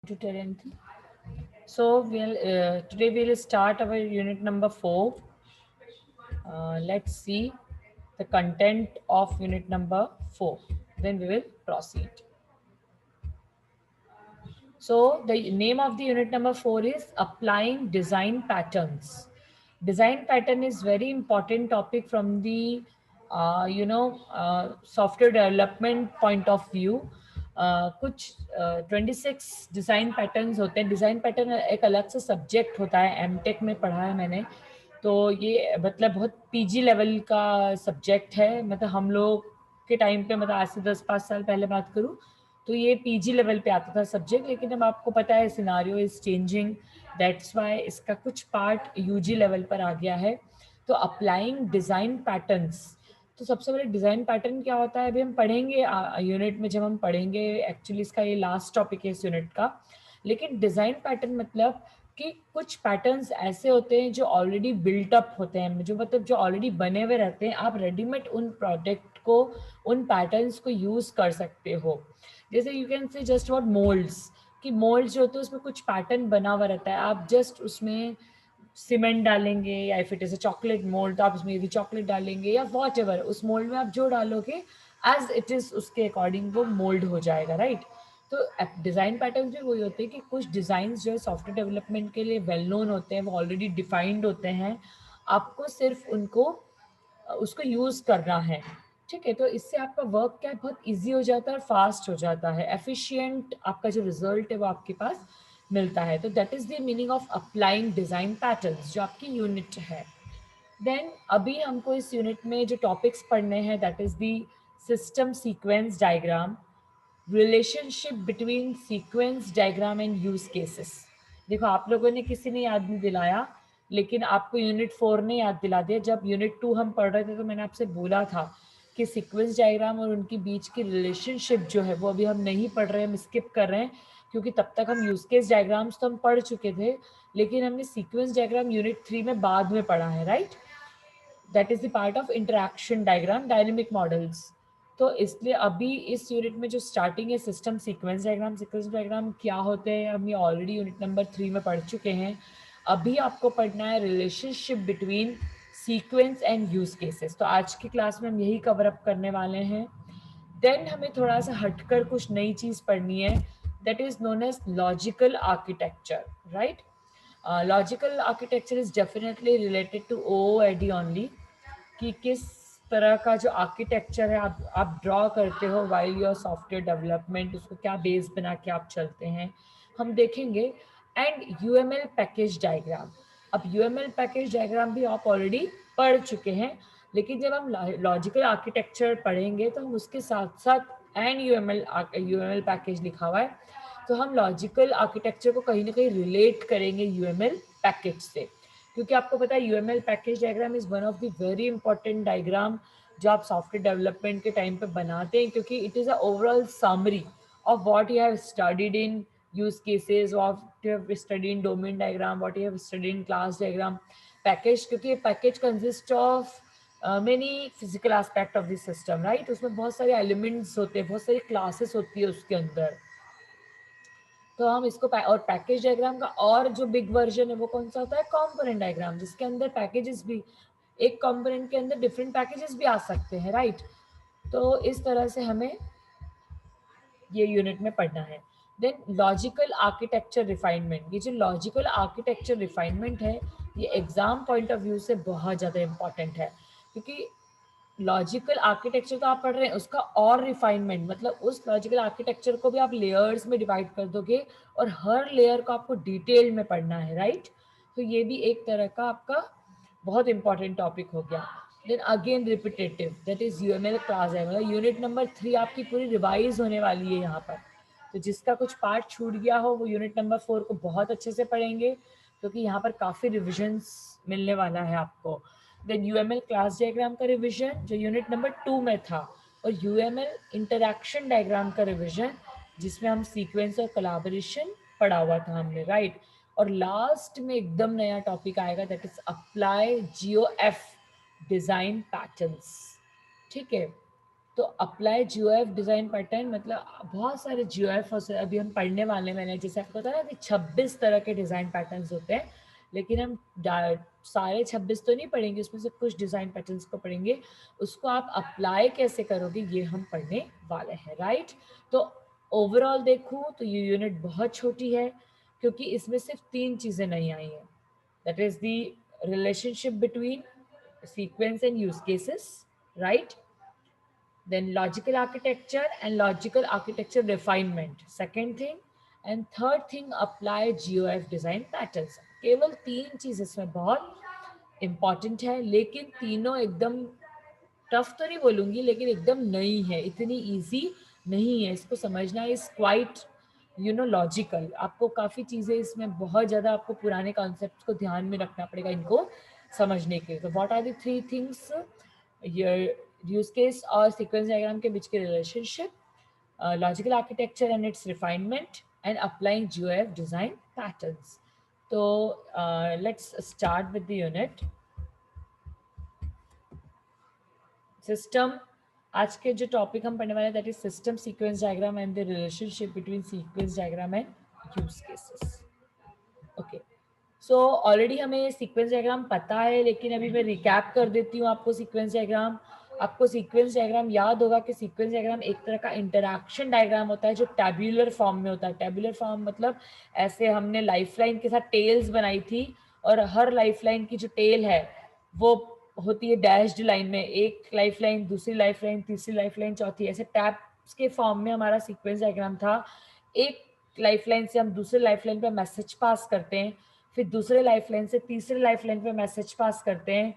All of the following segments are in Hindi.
to Terenti. So today we'll start our unit number 4. Let's see the content of unit number 4. Then we will proceed. So the name of the unit number 4 is applying design patterns. Design pattern is very important topic from the software development point of view. कुछ 26 डिज़ाइन पैटर्न्स होते हैं. डिज़ाइन पैटर्न एक अलग से सब्जेक्ट होता है, एमटेक में पढ़ा है मैंने. तो ये मतलब बहुत पीजी लेवल का सब्जेक्ट है. मतलब हम लोग के टाइम पे, मतलब आज से 10-5 साल पहले बात करूँ तो ये पीजी लेवल पे आता था सब्जेक्ट. लेकिन अब आपको पता है scenario is changing, that's why इसका कुछ पार्ट यूजी लेवल पर आ गया है. तो अप्लाइंग डिज़ाइन पैटर्न्स. तो सबसे पहले डिज़ाइन पैटर्न क्या होता है अभी हम पढ़ेंगे यूनिट में. जब हम पढ़ेंगे, एक्चुअली इसका ये लास्ट टॉपिक है इस यूनिट का. लेकिन डिज़ाइन पैटर्न मतलब कि कुछ पैटर्न्स ऐसे होते हैं जो ऑलरेडी बिल्ट अप होते हैं, जो मतलब जो ऑलरेडी बने हुए रहते हैं. आप रेडीमेड उन प्रोडक्ट को, उन पैटर्न्स को यूज़ कर सकते हो. जैसे you can say just about moulds, कि मोल्ड्स जो होते हैं उसमें कुछ पैटर्न बना हुआ रहता है. आप जस्ट उसमें सीमेंट डालेंगे, या फिर जैसे चॉकलेट मोल्ड तो आप उसमें भी चॉकलेट डालेंगे, या वॉट एवर उस मोल्ड में आप जो डालोगे एज इट इज़ उसके अकॉर्डिंग वो मोल्ड हो जाएगा, राइट. तो डिज़ाइन पैटर्न भी वही होते हैं कि कुछ डिज़ाइंस जो है सॉफ्टवेयर डेवलपमेंट के लिए वेल नोन होते हैं, वो ऑलरेडी डिफाइंड होते हैं. आपको सिर्फ उनको उसको यूज़ करना है. ठीक है, तो इससे आपका वर्क क्या है, बहुत इजी हो जाता है और फास्ट हो जाता है. एफिशिएंट आपका जो रिजल्ट है वो आपके पास मिलता है. तो that is the meaning of applying design patterns जो आपकी यूनिट है. देन अभी हमको इस यूनिट में जो टॉपिक्स पढ़ने हैं that is the system sequence diagram, relationship between sequence diagram and use cases. देखो आप लोगों ने, किसी ने याद नहीं दिलाया, लेकिन आपको यूनिट 4 ने याद दिला दिया. जब यूनिट 2 हम पढ़ रहे थे तो मैंने आपसे बोला था कि सीक्वेंस डायग्राम और उनके बीच की रिलेशनशिप जो है वो अभी हम नहीं पढ़ रहे हैं, हम स्किप कर रहे हैं. क्योंकि तब तक हम यूज केस डायग्राम्स तो हम पढ़ चुके थे, लेकिन हमने सीक्वेंस डायग्राम यूनिट 3 में बाद में पढ़ा है, right. That is the part of interaction diagram, dynamic models. तो इसलिए अभी इस यूनिट में जो स्टार्टिंग है system sequence diagram. Sequence diagram क्या होते हैं हम ये ऑलरेडी यूनिट नंबर 3 में पढ़ चुके हैं. अभी आपको पढ़ना है relationship between sequence and use cases. तो आज की क्लास में हम यही कवर अप करने वाले हैं. देन हमें थोड़ा सा हटकर कुछ नई चीज़ पढ़नी है, that is known as logical architecture, right. Logical architecture is definitely related to OOAD only, कि किस तरह का जो आर्किटेक्चर है आप ड्रॉ करते हो वाइल योर सॉफ्टवेयर डेवलपमेंट, उसको क्या बेस बना के आप चलते हैं, हम देखेंगे. And UML package diagram. अब UML पैकेज डायग्राम भी आप ऑलरेडी पढ़ चुके हैं, लेकिन जब हम लॉजिकल आर्किटेक्चर पढ़ेंगे तो हम उसके साथ साथ एंड UML पैकेज लिखा हुआ है, तो हम लॉजिकल आर्किटेक्चर को कहीं ना कहीं रिलेट करेंगे UML पैकेज से. क्योंकि आपको पता है UML package diagram is one of the very important diagram जो आप सॉफ्टवेयर डेवलपमेंट के टाइम पे बनाते हैं, क्योंकि it is a overall summary of what you have studied in use cases, what you have studied in domain diagram, what you have studied in class diagram. Package, क्योंकि package consist of many physical aspect of the system, right. उसमें बहुत सारे एलिमेंट्स होते हैं, बहुत सारी क्लासेस होती है उसके अंदर. तो हम इसको और पैकेज डायग्राम का और जो बिग वर्जन है वो कौन सा होता है, कंपोनेंट डायग्राम, जिसके अंदर पैकेजेस भी, एक कंपोनेंट के अंदर डिफरेंट पैकेजेस भी आ सकते हैं, राइट. तो इस तरह से हमें ये यूनिट में पढ़ना है. Then logical architecture refinement. ये जो लॉजिकल आर्किटेक्चर रिफाइनमेंट है ये एग्जाम पॉइंट ऑफ व्यू से बहुत ज़्यादा इंपॉर्टेंट है, क्योंकि लॉजिकल आर्किटेक्चर तो आप पढ़ रहे हैं, उसका और रिफाइनमेंट, मतलब उस लॉजिकल आर्किटेक्चर को भी आप लेयर्स में डिवाइड कर दोगे और हर लेयर को आपको डिटेल में पढ़ना है, राइट. तो ये भी एक तरह का आपका बहुत इंपॉर्टेंट टॉपिक हो गया. Then again repetitive, that is UML class है, मतलब यूनिट नंबर 3 आपकी पूरी रिवाइज होने वाली है यहाँ पर. तो जिसका कुछ पार्ट छूट गया हो वो यूनिट नंबर 4 को बहुत अच्छे से पढ़ेंगे, क्योंकि यहाँ पर काफ़ी रिविजन्स मिलने वाला है आपको. देन UML क्लास डायग्राम का रिविजन जो यूनिट नंबर 2 में था, और UML इंटरैक्शन डायग्राम का रिविजन जिसमें हम सीक्वेंस और कोलैबोरेशन पढ़ा हुआ था हमने, राइट. और लास्ट में एकदम नया टॉपिक आएगा, that is apply GOF design patterns. ठीक है, तो अप्लाई GOF डिज़ाइन पैटर्न मतलब बहुत सारे GOF अभी हम पढ़ने वाले हैं। मैंने जैसे आपको बताया कि 26 तरह के डिज़ाइन पैटर्न्स होते हैं, लेकिन हम सारे 26 तो नहीं पढ़ेंगे, उसमें से कुछ डिज़ाइन पैटर्न्स को पढ़ेंगे। उसको आप अप्लाई कैसे करोगे ये हम पढ़ने वाले हैं, राइट। तो ओवरऑल देखूँ तो ये यूनिट बहुत छोटी है, क्योंकि इसमें सिर्फ 3 चीज़ें नहीं आई हैं। That is the relationship between sequence and use cases, right. Then logical architecture and logical architecture refinement, second thing. And third thing, apply GOF design patterns. केवल 3 चीज इसमें बहुत इंपॉर्टेंट है, लेकिन तीनों एकदम टफ तो नहीं बोलूंगी, लेकिन एकदम नई है, इतनी इजी नहीं है। इसको समझना इज क्वाइट लॉजिकल। आपको काफ़ी चीज़ें इसमें बहुत ज़्यादा आपको पुराने कॉन्सेप्ट को ध्यान में रखना पड़ेगा इनको समझने के लिए। तो what are the 3 things? Use case और सीक्वेंस डायग्राम के बीच के relationship, logical architecture and its refinement, and applying GOF design patterns. तो let's start with the unit system. आज के जो टॉपिक हम पढ़ने वाले हैं that is system sequence diagram and the relationship between sequence diagram and use cases. Okay, so already हमें सीक्वेंस डायग्राम पता है, लेकिन अभी मैं रिकैप कर देती हूँ आपको सीक्वेंस डायग्राम। आपको सीक्वेंस डायग्राम याद होगा कि सीक्वेंस डायग्राम एक तरह का इंटरैक्शन डायग्राम होता है जो टैब्यूलर फॉर्म में होता है। टैब्यूलर फॉर्म मतलब ऐसे हमने लाइफलाइन के साथ टेल्स बनाई थी, और हर लाइफलाइन की जो टेल है वो होती है डैश्ड लाइन में, एक लाइफलाइन, दूसरी लाइफलाइन, तीसरी लाइफलाइन, चौथी, ऐसे टैब्स के फॉर्म में हमारा सीक्वेंस डायग्राम था। एक लाइफलाइन से हम दूसरे लाइफलाइन पे मैसेज पास करते हैं, फिर दूसरे लाइफलाइन से तीसरे लाइफलाइन पे मैसेज पास करते हैं,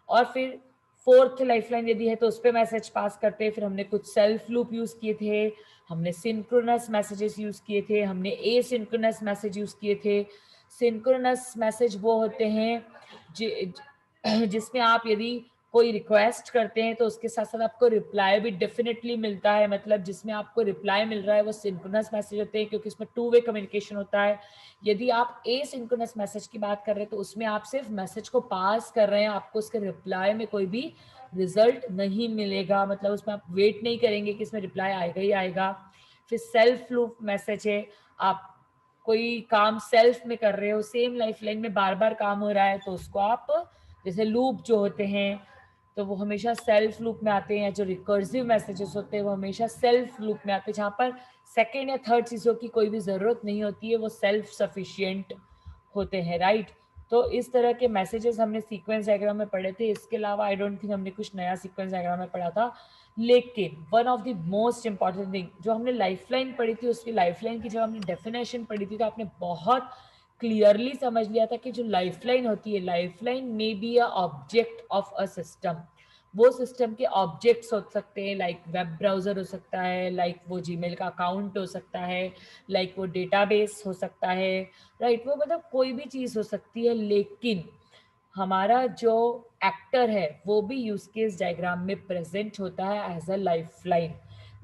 और फिर फोर्थ लाइफलाइन यदि है तो उस पर मैसेज पास करते हैं। फिर हमने कुछ सेल्फ लूप यूज किए थे, हमने सिंक्रोनस मैसेजेस यूज किए थे, हमने एसिंक्रोनस मैसेज यूज किए थे। सिंक्रोनस मैसेज वो होते हैं जिसमें आप यदि कोई रिक्वेस्ट करते हैं तो उसके साथ साथ आपको रिप्लाई भी डेफिनेटली मिलता है। मतलब जिसमें आपको रिप्लाई मिल रहा है वो सिंक्रोनस मैसेज होते हैं, क्योंकि इसमें 2 वे कम्युनिकेशन होता है। यदि आप एसिंक्रोनस मैसेज की बात कर रहे हैं तो उसमें आप सिर्फ मैसेज को पास कर रहे हैं, आपको उसके रिप्लाई में कोई भी रिजल्ट नहीं मिलेगा। मतलब उसमें आप वेट नहीं करेंगे कि इसमें रिप्लाई आएगा ही आएगा। फिर सेल्फ लूप मैसेज है, आप कोई काम सेल्फ में कर रहे हो, सेम लाइफलाइन में बार बार काम हो रहा है, तो उसको आप जैसे लूप जो होते हैं तो वो हमेशा सेल्फ लूप में आते हैं। जो रिकर्सिव मैसेजेस होते हैं वो हमेशा सेल्फ लूप में आते हैं, जहाँ पर सेकेंड या थर्ड चीज़ों की कोई भी ज़रूरत नहीं होती है, वो सेल्फ सफिशिएंट होते हैं, राइट। तो इस तरह के मैसेजेस हमने सीक्वेंस डायग्राम में पढ़े थे। इसके अलावा आई डोंट थिंक हमने कुछ नया सीक्वेंस डायग्राम में पढ़ा था। लेकिन one of the most important thing जो हमने लाइफलाइन पढ़ी थी, उसकी लाइफलाइन की जब हमने डेफिनेशन पढ़ी थी तो आपने बहुत क्लियरली समझ लिया था कि जो लाइफलाइन होती है, लाइफलाइन में be a object of a system. वो सिस्टम के ऑब्जेक्ट्स हो सकते हैं, लाइक वेब ब्राउजर हो सकता है, लाइक वो जीमेल का अकाउंट हो सकता है, लाइक वो डेटाबेस हो सकता है, राइट। वो मतलब कोई भी चीज़ हो सकती है, लेकिन हमारा जो एक्टर है वो भी यूज केस डायग्राम में प्रेजेंट होता है एज अ लाइफलाइन।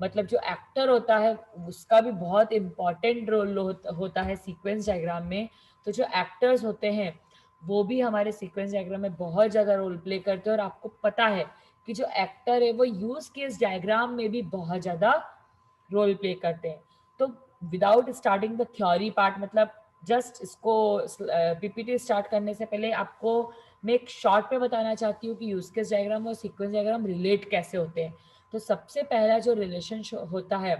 मतलब जो एक्टर होता है उसका भी बहुत इंपॉर्टेंट रोल होता है सीक्वेंस डायग्राम में। तो जो एक्टर्स होते हैं वो भी हमारे सीक्वेंस डायग्राम में बहुत ज़्यादा रोल प्ले करते हैं। और आपको पता है कि जो एक्टर है वो यूज केस डायग्राम में भी बहुत ज़्यादा रोल प्ले करते हैं। तो without starting the theory part, मतलब जस्ट इसको पीपीटी स्टार्ट करने से पहले आपको मैं एक शॉर्ट में बताना चाहती हूँ कि यूज केस डायग्राम और सीक्वेंस डायग्राम रिलेट कैसे होते हैं। तो सबसे पहला जो रिलेशन होता है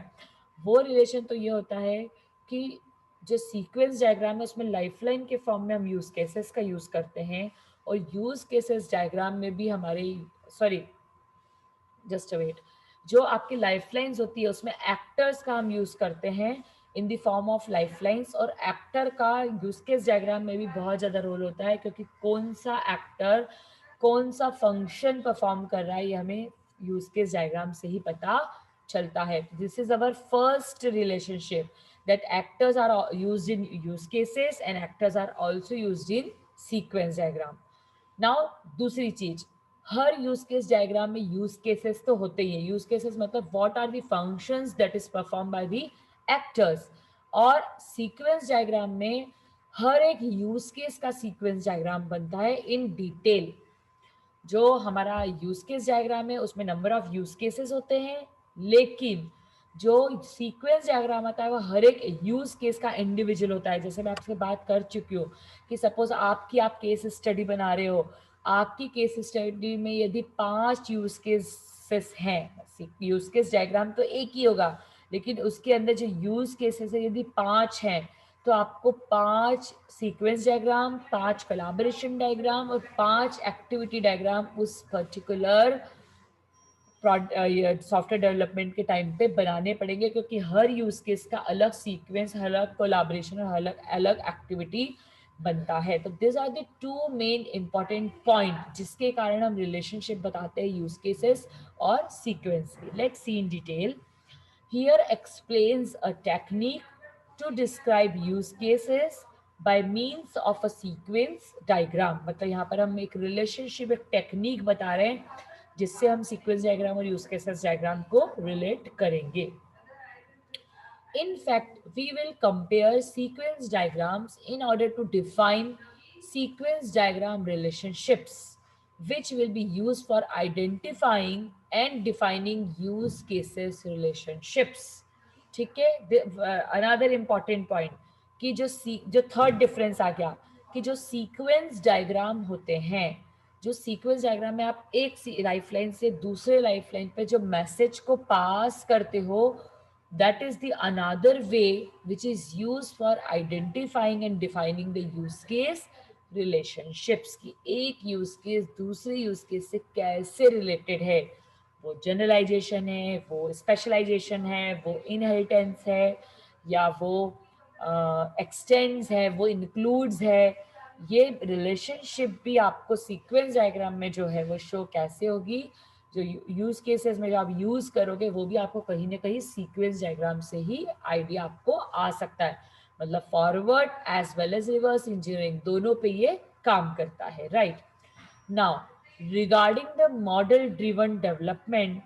वो रिलेशन तो ये होता है कि जो सीक्वेंस डायग्राम है उसमें लाइफलाइन के फॉर्म में हम यूज केसेस का यूज करते हैं, और यूज केसेस डायग्राम में भी हमारे सॉरी जस्ट वेट, जो आपकी लाइफलाइंस होती है उसमें एक्टर्स का हम यूज करते हैं in the form of lifelines. और एक्टर का यूज केस डायग्राम में भी बहुत ज़्यादा रोल होता है, क्योंकि कौन सा एक्टर कौन सा फंक्शन परफॉर्म कर रहा है ये हमें यूज केस डायग्राम से ही पता चलता है। This is our first relationship, that actors are used in use cases and actors are also used in sequence diagram. Now दूसरी चीज, हर यूज केस डायग्राम में यूज केसेस तो होते ही है। यूज केसेस मतलब what are the functions that is perform by the actors. और सीक्वेंस डायग्राम में हर एक यूज केस का सीक्वेंस डायग्राम बनता है इन डिटेल। जो हमारा यूज केस डायग्राम है उसमें नंबर ऑफ यूज केसेस होते हैं, लेकिन जो सीक्वेंस डायग्राम आता है वो हर एक यूज केस का इंडिविजुअल होता है। जैसे मैं आपसे बात कर चुकी हूँ कि सपोज आप केस स्टडी बना रहे हो, आपकी केस स्टडी में यदि 5 यूज केसेस हैं, यूज केस डायग्राम तो एक ही होगा, लेकिन उसके अंदर जो यूज केसेस है यदि 5 हैं, तो आपको 5 सीक्वेंस डायग्राम, 5 कोलैबोरेशन डायग्राम और 5 एक्टिविटी डायग्राम उस पर्टिकुलर सॉफ्टवेयर डेवलपमेंट के टाइम पे बनाने पड़ेंगे, क्योंकि हर यूज केस का अलग सीक्वेंस, अलग कोलैबोरेशन और अलग अलग एक्टिविटी बनता है। तो this are the two main important point जिसके कारण हम रिलेशनशिप बताते हैं यूज केसेस और सीक्वेंस की। Let's see in detail. Here explains a technique to describe use cases by means of a sequence diagram। मतलब यहाँ पर हम एक रिलेशनशिप, एक टेक्निक बता रहे हैं जिससे हम सीक्वेंस डायग्राम और यूज केसेस डायग्राम को रिलेट करेंगे। In fact, we will compare sequence diagrams in order to define sequence diagram relationships, which will be used for identifying and defining use cases relationships। ठीक है, अनदर इम्पॉर्टेंट पॉइंट कि जो थर्ड डिफरेंस आ गया कि जो सीक्वेंस डायग्राम होते हैं, जो सीक्वेंस डायग्राम में आप एक लाइफलाइन से दूसरे लाइफलाइन पे जो मैसेज को पास करते हो, that is the another way which is used for identifying and defining the use case relationships की एक यूज केस दूसरे यूज केस से कैसे रिलेटेड है, वो जनरलाइजेशन है, वो स्पेशलाइजेशन है, वो इनहेरिटेंस है, या वो एक्सटेंड्स है, वो इंक्लूड्स है। ये रिलेशनशिप भी आपको सीक्वेंस डायग्राम में जो है वो शो कैसे होगी, जो यूज केसेस में जो आप यूज करोगे वो भी आपको कहीं ना कहीं सीक्वेंस डायग्राम से ही आइडिया आपको आ सकता है। मतलब forward as well as reverse engineering दोनों पे ये काम करता है, right. Now regarding the model driven development,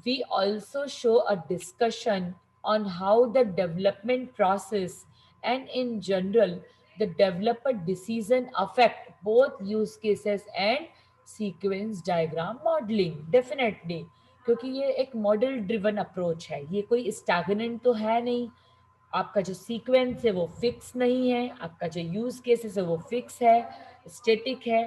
we also show a discussion on how the development process and in general the developer decision affect both use cases and sequence diagram modeling। Definitely, क्योंकि ये एक मॉडल ड्रिवन अप्रोच है, ये कोई स्टैग्नेंट तो है नहीं। आपका जो सीक्वेंस है वो फिक्स नहीं है, आपका जो यूज केसेस है वो फिक्स है, स्टेटिक है।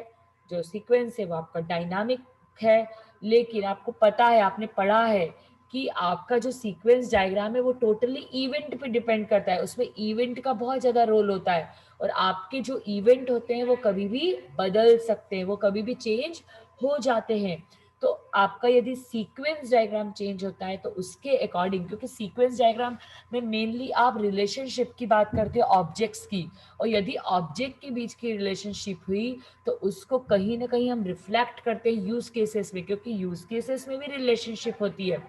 जो सीक्वेंस है वो आपका डायनामिक है, लेकिन आपको पता है, आपने पढ़ा है कि आपका जो सीक्वेंस डायग्राम है वो टोटली इवेंट पे डिपेंड करता है, उसमें इवेंट का बहुत ज़्यादा रोल होता है, और आपके जो इवेंट होते हैं वो कभी भी बदल सकते हैं, वो कभी भी चेंज हो जाते हैं। तो आपका यदि सीक्वेंस डायग्राम चेंज होता है तो उसके अकॉर्डिंग, क्योंकि सीक्वेंस डायग्राम में मेनली आप रिलेशनशिप की बात करते हो ऑब्जेक्ट्स की, और यदि ऑब्जेक्ट के बीच की रिलेशनशिप हुई तो उसको कहीं ना कहीं हम रिफ्लेक्ट करते हैं यूज केसेस में, क्योंकि यूज केसेस में भी रिलेशनशिप होती है।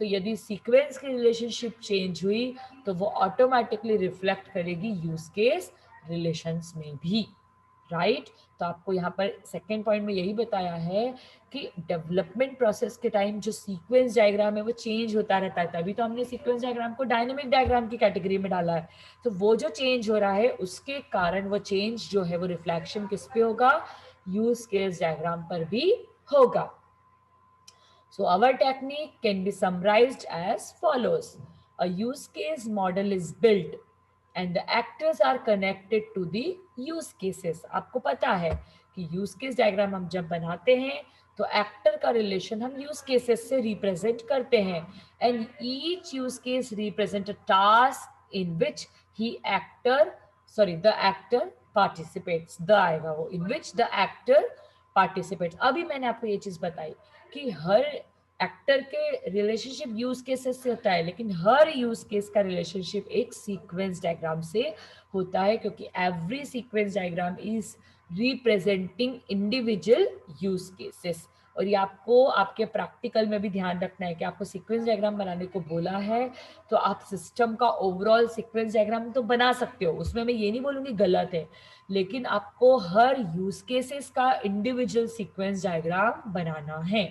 तो यदि सीक्वेंस की रिलेशनशिप चेंज हुई तो वो ऑटोमेटिकली रिफ्लेक्ट करेगी यूज केस रिलेशंस में भी, राइट। तो आपको यहाँ पर सेकेंड पॉइंट में यही बताया है कि डेवलपमेंट प्रोसेस के टाइम जो सीक्वेंस डायग्राम है वो चेंज होता रहता है, तभी तो हमने सीक्वेंस डायग्राम को डायनामिक डायग्राम की कैटेगरी में डाला है। तो वो जो चेंज हो रहा है उसके कारण वो चेंज जो है वो रिफ्लेक्शन किस पे होगा, यूज केस डायग्राम पर भी होगा। So our technique can be summarized as follows. A use case model is built and the actors are connected to the use cases। आपको पता है कि यूज केस डायग्राम हम जब बनाते हैं तो एक्टर का रिलेशन हम यूज केसेस से रिप्रेजेंट करते हैं, and each use case represent a task in which he actor the actor participates, the आएगा वो, इन विच द एक्टर पार्टिसिपेट्स। अभी मैंने आपको ये चीज बताई कि हर एक्टर के रिलेशनशिप यूज केसेस से होता है, लेकिन हर यूज केस का रिलेशनशिप एक सीक्वेंस डायग्राम से होता है, क्योंकि every sequence diagram is representing individual use cases. और ये आपको आपके प्रैक्टिकल में भी ध्यान रखना है कि आपको सीक्वेंस डायग्राम बनाने को बोला है तो आप सिस्टम का ओवरऑल सीक्वेंस डायग्राम तो बना सकते हो, उसमें मैं ये नहीं बोलूँगी गलत है, लेकिन आपको हर यूज केसेस का इंडिविजुअल सीक्वेंस डायग्राम बनाना है,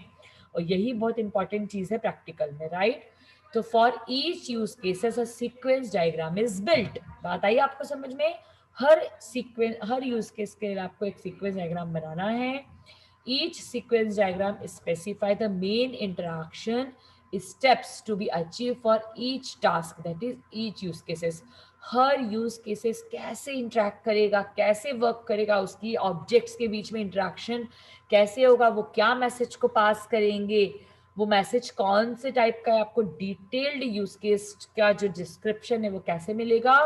और यही बहुत इंपॉर्टेंट चीज है प्रैक्टिकल में, राइट। तो for each use cases a sequence diagram is built. बात आई आपको समझ में? हर यूज केस के लिए आपको एक सीक्वेंस डायग्राम बनाना है, Each sequence diagram specify the main interaction steps to be achieved for each task, that is each use cases. Her use cases कैसे इंटरेक्ट करेगा, कैसे वर्क करेगा, उसकी ऑब्जेक्ट्स के बीच में इंटरेक्शन कैसे होगा, वो क्या मैसेज को पास करेंगे, वो मैसेज कौन से टाइप का है, आपको डिटेल्ड यूज केस का जो डिस्क्रिप्शन है वो कैसे मिलेगा,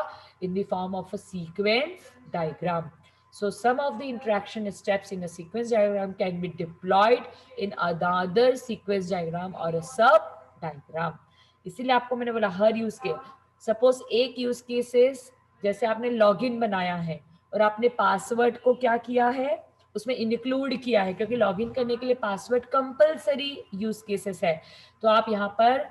in the form of a sequence diagram. So some of the interaction steps in a sequence diagram can be deployed in another sequence diagram or a sub diagram. इसीलिए आपको मैंने बोला हर यूज के, सपोज एक यूज केसेस जैसे आपने लॉगिन बनाया है और आपने पासवर्ड को क्या किया है, उसमें इंक्लूड किया है, क्योंकि लॉगिन करने के लिए पासवर्ड कंपलसरी यूज केसेस है, तो आप यहाँ पर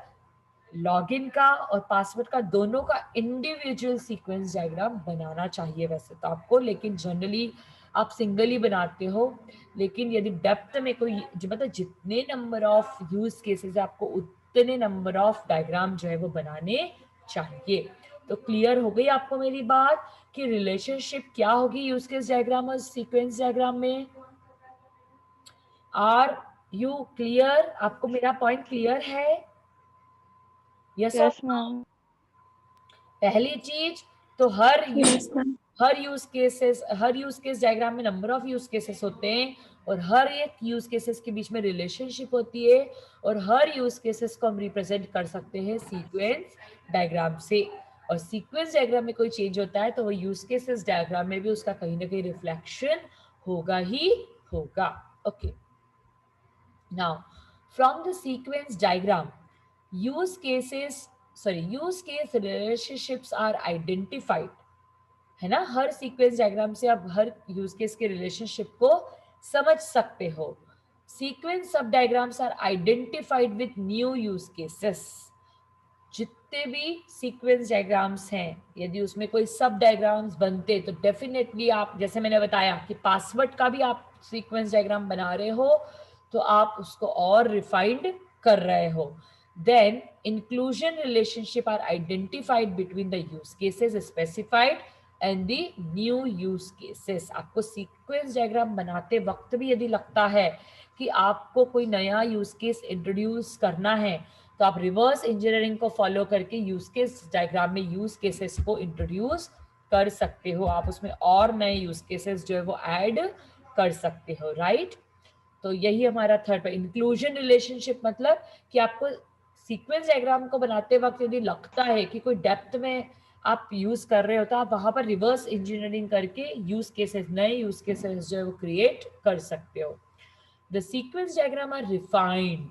लॉगिन का और पासवर्ड का दोनों का इंडिविजुअल सीक्वेंस डायग्राम बनाना चाहिए वैसे तो आपको, लेकिन जनरली आप सिंगल ही बनाते हो, लेकिन यदि डेप्थ में कोई मतलब जितने नंबर ऑफ यूज केसेस आपको उतने नंबर ऑफ डायग्राम जो है वो बनाने चाहिए. तो क्लियर हो गई आपको मेरी बात कि रिलेशनशिप क्या होगी यूज केस डायग्राम और सीक्वेंस डायग्राम में. Are you clear? आपको मेरा पॉइंट क्लियर है? यस और मैम. पहली चीज तो हर यूज केस डायग्राम में नंबर ऑफ यूज केसेस होते हैं और हर एक यूज केसेस के बीच में रिलेशनशिप होती है और हर यूज केसेस को हम रिप्रेजेंट कर सकते हैं सीक्वेंस डायग्राम से. और सीक्वेंस डायग्राम में कोई चेंज होता है तो वो यूज केसेस डायग्राम में भी उसका कहीं ना कहीं रिफ्लेक्शन होगा ही होगा. Okay, now from the sequence diagram use case relationships are identified, है ना. हर सीक्वेंस डायग्राम से आप हर यूज केस के रिलेशनशिप को समझ सकते हो. सीक्वेंस सब diagrams are identified with new use cases. जितने भी सीक्वेंस डायग्राम्स हैं यदि उसमें कोई सब डायग्राम्स बनते तो डेफिनेटली आप, जैसे मैंने बताया कि पासवर्ड का भी आप सीक्वेंस डायग्राम बना रहे हो तो आप उसको और रिफाइंड कर रहे हो. Then inclusion relationship are identified between the use cases specified and the new use cases. आपको सीक्वेंस डायग्राम बनाते वक्त भी यदि लगता है कि आपको कोई नया यूज केस इंट्रोड्यूस करना है तो आप रिवर्स इंजीनियरिंग को फॉलो करके यूज केस डायग्राम में यूज केसेस को इंट्रोड्यूस कर सकते हो. आप उसमें और नए यूज केसेस जो है वो ऐड कर सकते हो, राइट. तो यही हमारा थर्ड पे इंक्लूजन रिलेशनशिप, मतलब कि आपको सीक्वेंस डायग्राम को बनाते वक्त यदि लगता है कि कोई डेप्थ में आप यूज कर रहे हो तो आप वहां पर रिवर्स इंजीनियरिंग करके यूज केसेस, नए यूज केसेस जो है वो क्रिएट कर सकते हो. The sequence diagram are refined.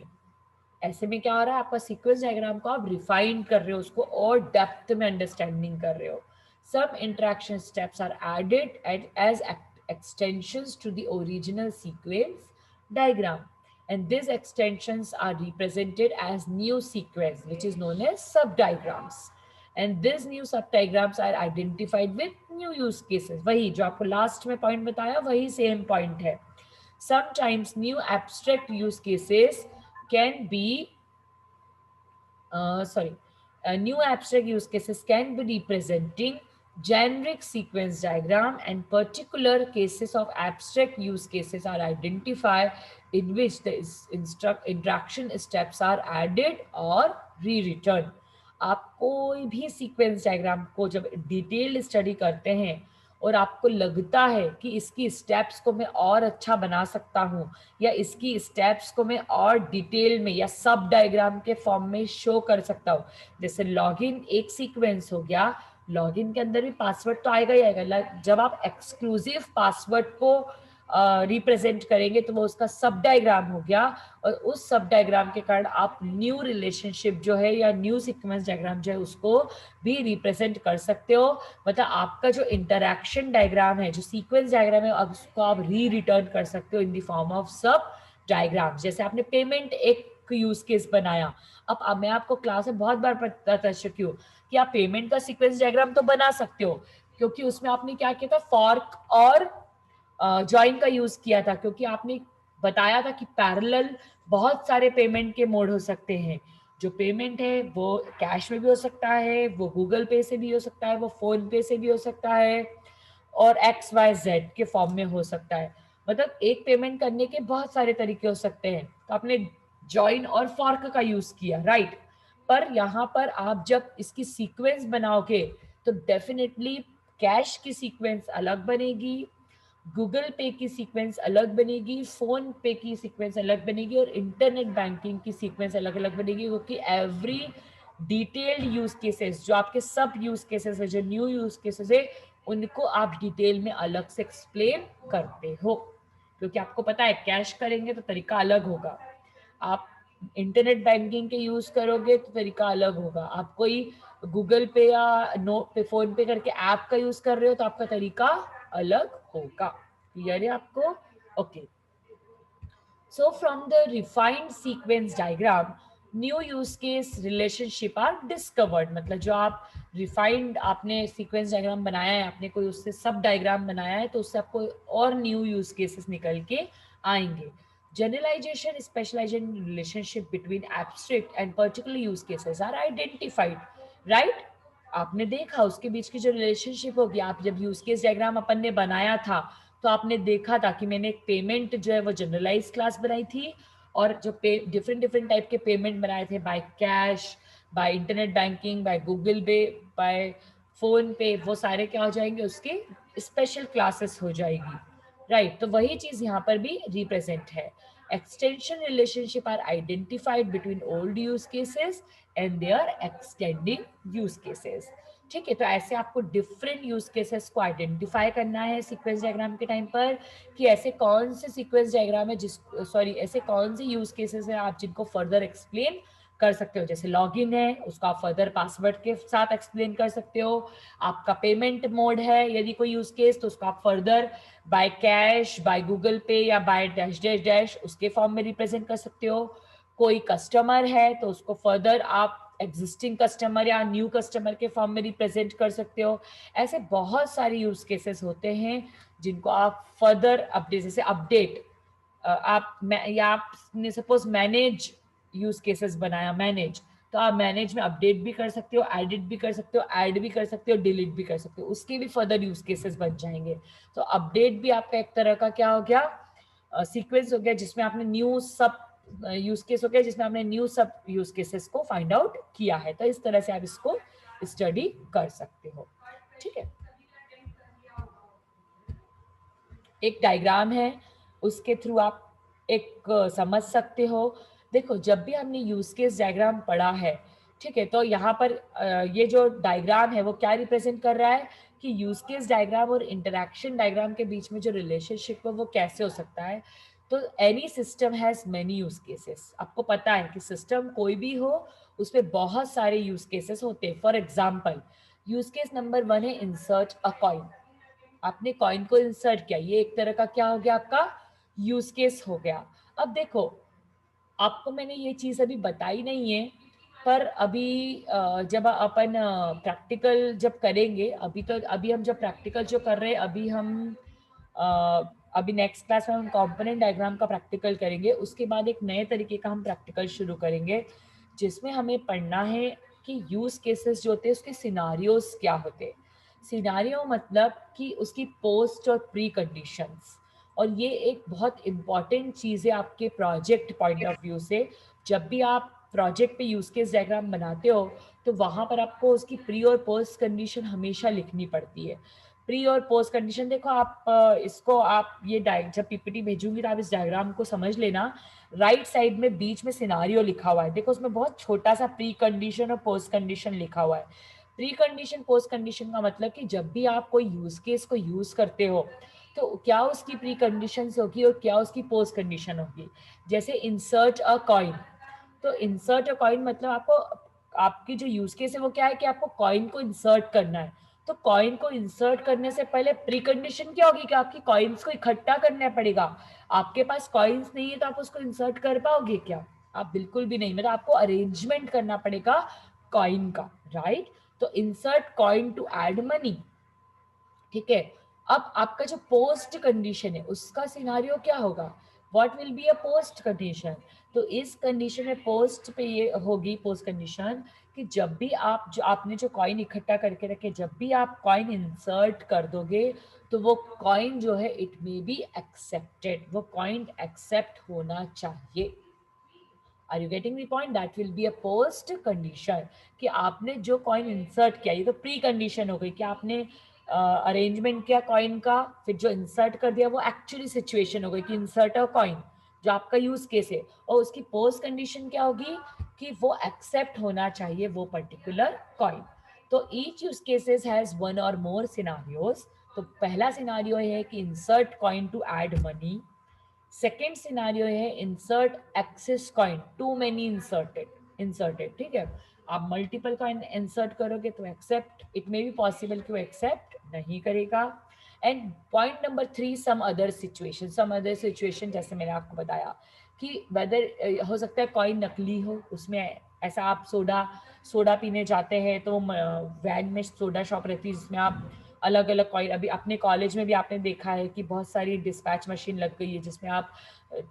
ऐसे में क्या हो रहा है, आपका सीक्वेंस डायग्राम को आप रिफाइन कर रहे हो, उसको और डेप्थ में अंडरस्टैंडिंग कर रहे हो. Some interaction steps are added as extensions to the original sequence diagram, and these extensions are represented as new sequence which is known as subdiagrams, and these new subdiagrams are identified with new use cases. वही जो आपको लास्ट में पॉइंट बताया वही सेम पॉइंट है. Sometimes new abstract use cases can be new abstract use cases can be representing generic sequence diagram, and particular cases of abstract use cases are identified in which the interaction steps are added or rewritten. आप कोई भी सीक्वेंस डायग्राम को जब डिटेल स्टडी करते हैं और आपको लगता है कि इसकी स्टेप्स को मैं और अच्छा बना सकता हूँ या इसकी स्टेप्स को मैं और डिटेल में या सब डायग्राम के फॉर्म में शो कर सकता हूँ. जैसे लॉगिन एक सीक्वेंस हो गया, लॉगिन के अंदर भी पासवर्ड तो आएगा ही आएगा. जब आप एक्सक्लूसिव पासवर्ड को रिप्रेजेंट करेंगे तो वो उसका सब डायग्राम हो गया, और उस सब डायग्राम के कारण आप न्यू रिलेशनशिप जो है या न्यू सीक्वेंस डायग्राम जो है उसको भी रिप्रेजेंट कर सकते हो. मतलब आपका जो इंटरैक्शन डायग्राम है, जो सीक्वेंस डायग्राम है, अब उसको आप रिटर्न कर सकते हो इन द फॉर्म ऑफ सब डायग्राम. जैसे आपने पेमेंट एक यूज केस बनाया, अब मैं आपको क्लास में बहुत बार बता चुकी हूँ कि आप पेमेंट का सीक्वेंस डायग्राम तो बना सकते हो, क्योंकि उसमें आपने क्या किया था, फॉर्क और ज्वाइन का यूज किया था, क्योंकि आपने बताया था कि पैरेलल बहुत सारे पेमेंट के मोड हो सकते हैं. जो पेमेंट है वो कैश में भी हो सकता है, वो गूगल पे से भी हो सकता है, वो फोन पे से भी हो सकता है, और XYZ के फॉर्म में हो सकता है. मतलब एक पेमेंट करने के बहुत सारे तरीके हो सकते हैं। तो आपने जॉइन और फॉर्क का यूज किया, राइट? पर यहाँ पर आप जब इसकी सीक्वेंस बनाओगे तो डेफिनेटली कैश की सीक्वेंस अलग बनेगी, गूगल पे की सीक्वेंस अलग बनेगी, फोन पे की सीक्वेंस अलग बनेगी और इंटरनेट बैंकिंग की सीक्वेंस अलग अलग बनेगी, क्योंकि एवरी डिटेल्ड यूज केसेस, जो आपके सब यूज केसेस है, जो न्यू यूज केसेस है, उनको आप डिटेल में अलग से एक्सप्लेन करते हो। क्योंकि आपको पता है कैश करेंगे तो तरीका अलग होगा, आप इंटरनेट बैंकिंग के यूज करोगे तो तरीका अलग होगा, आप कोई गूगल पे या नो पे फोन पे करके ऐप का यूज कर रहे हो तो आपका तरीका अलग होगा। क्लियर है आपको? Okay. So from the refined sequence diagram, new use case relationship are discovered। मतलब जो आप refined आपने sequence diagram बनाया है, आपने कोई उससे सब diagram बनाया है, तो उससे आपको और new use cases निकल के आएंगे। Generalization, specialization relationship between abstract and particular use cases are identified, right? आपने देखा उसके बीच की जो रिलेशनशिप होगी, आप जब यूज केस डायग्राम अपन ने बनाया था तो आपने देखा था कि मैंने एक पेमेंट जो है वो जनरलाइज क्लास बनाई थी, और जो डिफरेंट डिफरेंट टाइप के पेमेंट बनाए थे, by cash, by internet banking, by Google Pay, by PhonePe, वो सारे क्या हो जाएंगे, उसके स्पेशल क्लासेस हो जाएगी, राइट? तो वही चीज यहाँ पर भी रिप्रेजेंट है। Extension relationship are identified between old use cases and their extending use cases. ठीक है, तो ऐसे आपको डिफरेंट यूज केसेस को आइडेंटिफाई करना है सीक्वेंस डायग्राम के टाइम पर, कि ऐसे कौन से सीक्वेंस डायग्राम है जिस सॉरी ऐसे कौन से यूज केसेस है आप जिनको फर्दर एक्सप्लेन कर सकते हो। जैसे लॉगिन है, उसको आप फर्दर पासवर्ड के साथ एक्सप्लेन कर सकते हो। आपका पेमेंट मोड है यदि कोई यूज केस, तो उसको आप further bye cash, bye Google पे या बाय डैश डैश डैश उसके फॉर्म में रिप्रेजेंट कर सकते हो। कोई कस्टमर है तो उसको फर्दर आप एग्जिस्टिंग कस्टमर या न्यू कस्टमर के फॉर्म में रिप्रेजेंट कर सकते हो। ऐसे बहुत सारे यूज केसेस होते हैं जिनको आप फर्दर अपडेट, जैसे अपडेट, आप या आपने सपोज मैनेज यूज केसेस बनाया, मैनेज, तो आप मैनेज में अपडेट भी कर सकते हो, एडिट भी कर सकते हो, ऐड भी कर सकते हो, डिलीट भी कर सकते हो, उसके भी फर्दर यूज केसेस बन जाएंगे। तो अपडेट भी आपका एक तरह का क्या हो गया, सीक्वेंस हो गया, जिसमें आपने न्यू सब यूज केस हो गया, जिसमें आपने न्यू सब यूज केसेस को फाइंड आउट किया है। तो इस तरह से आप इसको स्टडी कर सकते हो। ठीक है, एक डायग्राम है, उसके थ्रू आप एक समझ सकते हो। देखो, जब भी हमने यूज केस डायग्राम पढ़ा है, ठीक है, तो यहाँ पर ये जो डायग्राम है वो क्या रिप्रेजेंट कर रहा है कि यूज केस डायग्राम और इंटरैक्शन डायग्राम के बीच में जो रिलेशनशिप है वो कैसे हो सकता है। तो any system has many use cases. आपको पता है कि सिस्टम कोई भी हो उसमें बहुत सारे यूज केसेस होते हैं। For example, use case number 1 है इंसर्ट अ कॉइन। आपने कॉइन को इंसर्ट किया, ये एक तरह का क्या हो गया, आपका यूज केस हो गया। अब देखो, आपको मैंने ये चीज अभी बताई नहीं है, पर अभी जब अपन प्रैक्टिकल जब करेंगे, अभी हम जब प्रैक्टिकल जो कर रहे हैं, अ, अभी नेक्स्ट क्लास में हम कंपोनेंट डायग्राम का प्रैक्टिकल करेंगे। उसके बाद एक नए तरीके का हम प्रैक्टिकल शुरू करेंगे जिसमें हमें पढ़ना है कि यूज केसेस जो होते हैं उसके सिनारियोज क्या होते हैं। सिनारियो मतलब कि उसकी पोस्ट और प्री कंडीशंस, और ये एक बहुत इंपॉर्टेंट चीज़ है आपके प्रोजेक्ट पॉइंट ऑफ व्यू से। जब भी आप प्रोजेक्ट पे यूज केस डायग्राम बनाते हो तो वहां पर आपको उसकी प्री और पोस्ट कंडीशन हमेशा लिखनी पड़ती है। प्री और पोस्ट कंडीशन, देखो आप इसको आप ये जब पीपीटी भेजूंगी तो आप इस डायग्राम को समझ लेना। राइट साइड में बीच में सिनारियो लिखा हुआ है, देखो उसमें बहुत छोटा सा प्री कंडीशन और पोस्ट कंडीशन लिखा हुआ है। प्री कंडीशन पोस्ट कंडीशन का मतलब कि जब भी आप कोई यूज केस को यूज करते हो तो क्या उसकी प्री कंडीशन होगी और क्या उसकी पोस्ट कंडीशन होगी। जैसे इंसर्ट अ कॉइन, तो इंसर्ट अ कॉइन मतलब आपको, आपकी जो यूज केस है वो क्या है कि आपको कॉइन को इंसर्ट करना है। तो कॉइन को इंसर्ट करने से पहले प्री कंडीशन क्या होगी कि आपकी कॉइन्स को इकट्ठा करना पड़ेगा। आपके पास कॉइन्स नहीं है तो आप उसको इंसर्ट कर पाओगे क्या? आप बिल्कुल भी नहीं, मतलब आपको अरेंजमेंट करना पड़ेगा कॉइन का, राइट? तो insert coin to add money, ठीक है। अब आपका जो पोस्ट कंडीशन है उसका सिनारियो क्या होगा, what will be a post condition. तो इस कंडीशन में पोस्ट पे ये होगी पोस्ट कंडीशन कि जब भी आप जो आपने जो कॉइन इकट्ठा करके रखे, जब भी आप कॉइन इंसर्ट कर दोगे तो वो कॉइन जो है इट मे बी एक्सेप्टेड, वो कॉइन एक्सेप्ट होना चाहिए। Are you getting the point? That will be a post condition कि आपने जो कॉइन इंसर्ट किया, ये तो प्री कंडीशन हो गई कि आपने अरेंजमेंट किया कॉइन का, फिर जो इंसर्ट कर दिया वो एक्चुअली सिचुएशन हो गई कि इंसर्ट अ कॉइन, जो आपका यूज केस है। और उसकी पोस्ट कंडीशन क्या होगी कि वो एक्सेप्ट होना चाहिए वो पर्टिकुलर कॉइन। तो each use cases has one और मोर सिनारियोज। तो पहला सिनारियो है कि insert coin to add money. Second scenario है insert excess coin, too many inserted, ठीक है। आप मल्टीपल कॉइन इंसर्ट करोगे तो accept, it may be possible कि वो एक्सेप्ट नहीं करेगा। And point number 3, some other situation जैसे मैंने आपको बताया कि वेदर हो सकता है कॉइन नकली हो, उसमें ऐसा आप सोडा पीने जाते हैं तो वैन में सोडा शॉप रहती है जिसमें आप अलग अलग कॉइन, अभी अपने कॉलेज में भी आपने देखा है कि बहुत सारी डिस्पैच मशीन लग गई है जिसमें आप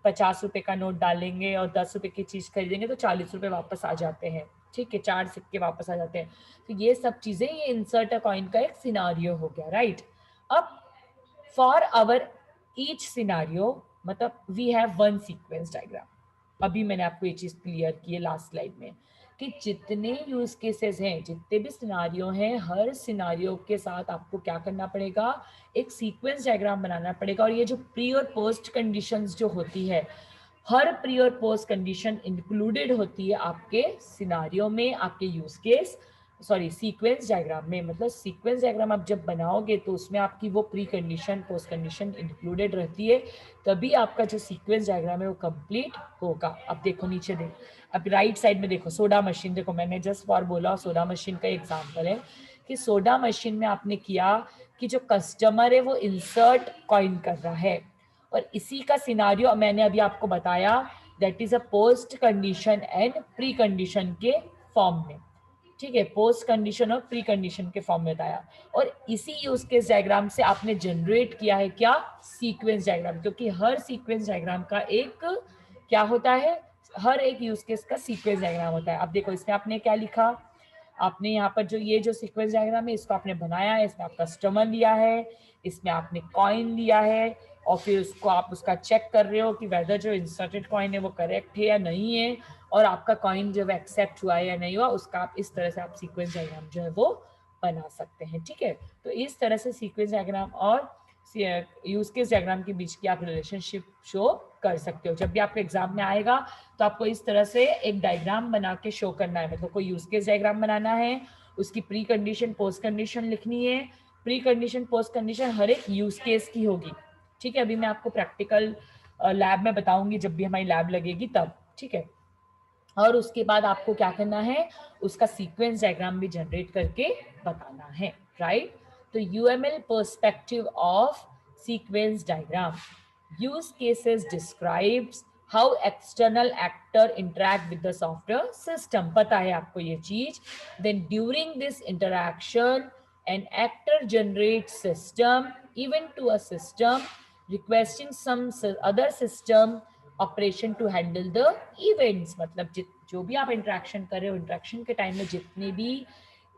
50 रुपए का नोट डालेंगे और 10 रुपए की चीज़ खरीदेंगे तो 40 रुपए वापस आ जाते हैं, ठीक है, 4 सिक्के वापस आ जाते हैं। तो ये सब चीज़ें, ये इंसर्ट अ कॉइन का एक सिनारियो हो गया, राइट। अब फॉर आवर ईच सिनारियो, मतलब we have one sequence diagram. अभी मैंने आपको ये चीज़ क्लियर की है लास्ट स्लाइड में कि जितने यूज केसेस हैं, जितने भी सिनारियो हैं, हर सिनारियो के साथ आपको क्या करना पड़ेगा, एक सीक्वेंस डायग्राम बनाना पड़ेगा। और ये जो प्री और पोस्ट कंडीशंस जो होती है, हर प्री और पोस्ट कंडीशन इंक्लूडेड होती है आपके सिनारियो में, आपके use case sorry sequence diagram में। मतलब सीक्वेंस डायग्राम आप जब बनाओगे तो उसमें आपकी वो pre condition post condition included रहती है, तभी आपका जो सीक्वेंस डायग्राम है वो कंप्लीट होगा। अब देखो नीचे देखो, अब राइट साइड में देखो सोडा मशीन, देखो मैंने जस्ट फॉर बोला सोडा मशीन का एग्जाम्पल है कि सोडा मशीन में आपने किया कि जो कस्टमर है वो इंसर्ट कॉइन कर रहा है, और इसी का सिनारियो मैंने अभी आपको बताया, that is a post condition and pre condition के फॉर्म में, ठीक है, पोस्ट कंडीशन और प्री कंडीशन के फॉर्म में बताया। और इसी यूज केस डायग्राम से आपने जनरेट किया है क्या, सीक्वेंस डायग्राम, क्योंकि हर सीक्वेंस डायग्राम का एक क्या होता है, हर एक यूज केस का सीक्वेंस डायग्राम होता है। अब देखो इसमें आपने क्या लिखा, आपने यहाँ पर जो ये जो सीक्वेंस डायग्राम है इसको आपने बनाया है, इसमें आप कस्टमर लिया है, इसमें आपने कॉइन लिया है, और फिर उसको आप उसका चेक कर रहे हो कि वेदर जो इंसर्टेड कॉइन है वो करेक्ट है या नहीं है, और आपका कॉइन जो है एक्सेप्ट हुआ है या नहीं हुआ, उसका आप इस तरह से आप सीक्वेंस डायग्राम जो है वो बना सकते हैं, ठीक है। तो इस तरह से सीक्वेंस डायग्राम और यूज केस डायग्राम के बीच की आप रिलेशनशिप शो कर सकते हो। जब भी आपके एग्जाम में आएगा तो आपको इस तरह से एक डायग्राम बना के शो करना है, मतलब कोई यूज केस डायग्राम बनाना है, उसकी प्री कंडीशन पोस्ट कंडीशन लिखनी है, प्री कंडीशन पोस्ट कंडीशन हर एक यूज केस की होगी, ठीक है। अभी मैं आपको प्रैक्टिकल लैब में बताऊंगी जब भी हमारी लैब लगेगी तब, ठीक है। और उसके बाद आपको क्या करना है, उसका सीक्वेंस डायग्राम भी जनरेट करके बताना है, राइट। तो UML perspective of sequence diagram, use cases describes how external actor interact with the software system, पता है आपको ये चीज। then during this interaction an actor generates system event to a system requesting some other system operation to handle the events, मतलब जो भी आप इंटरेक्शन कर रहे हो, इंटरेक्शन के टाइम में जितने भी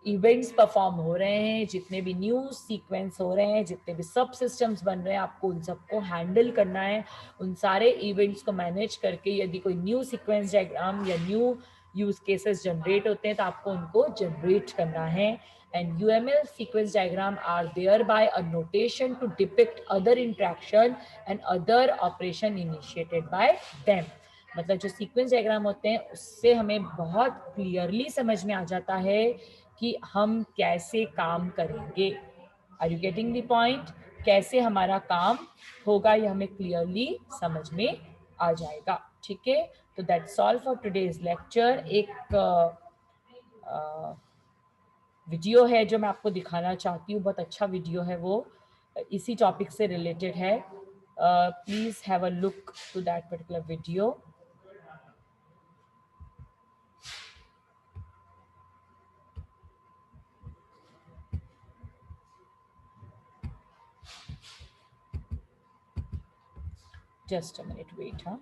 इवेंट्स परफॉर्म हो रहे हैं, जितने भी न्यूज सीक्वेंस हो रहे हैं, जितने भी सब सिस्टम्स बन रहे हैं, आपको उन सबको हैंडल करना है। उन सारे इवेंट्स को मैनेज करके यदि कोई न्यू सीक्वेंस डायग्राम या न्यू यूज केसेस जनरेट होते हैं तो आपको उनको जनरेट करना है। and UML sequence diagram are thereby a notation to depict other interaction and other operation initiated by them। मतलब जो सीक्वेंस डायग्राम होते हैं उससे हमें बहुत क्लियरली समझ में आ जाता है कि हम कैसे काम करेंगे। Are you getting the point? कैसे हमारा काम होगा ये हमें क्लियरली समझ में आ जाएगा, ठीक है। तो that's all for today's lecture. एक वीडियो है जो मैं आपको दिखाना चाहती हूँ, बहुत अच्छा वीडियो है, वो इसी टॉपिक से रिलेटेड है। Please have a look to that particular video. Just a minute wait, हाँ।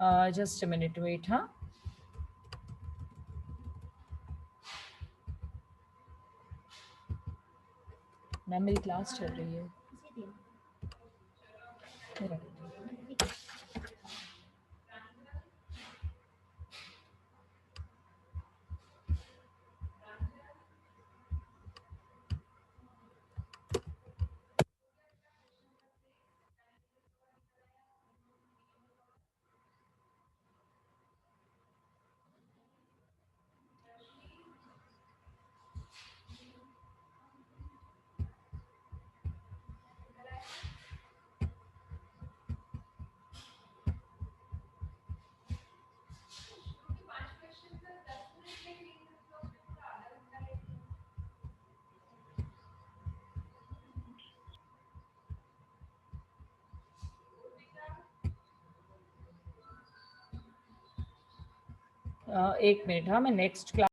Just a minute wait. हाँ, मैम मेरी क्लास चल रही है. एक मिनट. हाँ, मैं नेक्स्ट क्लास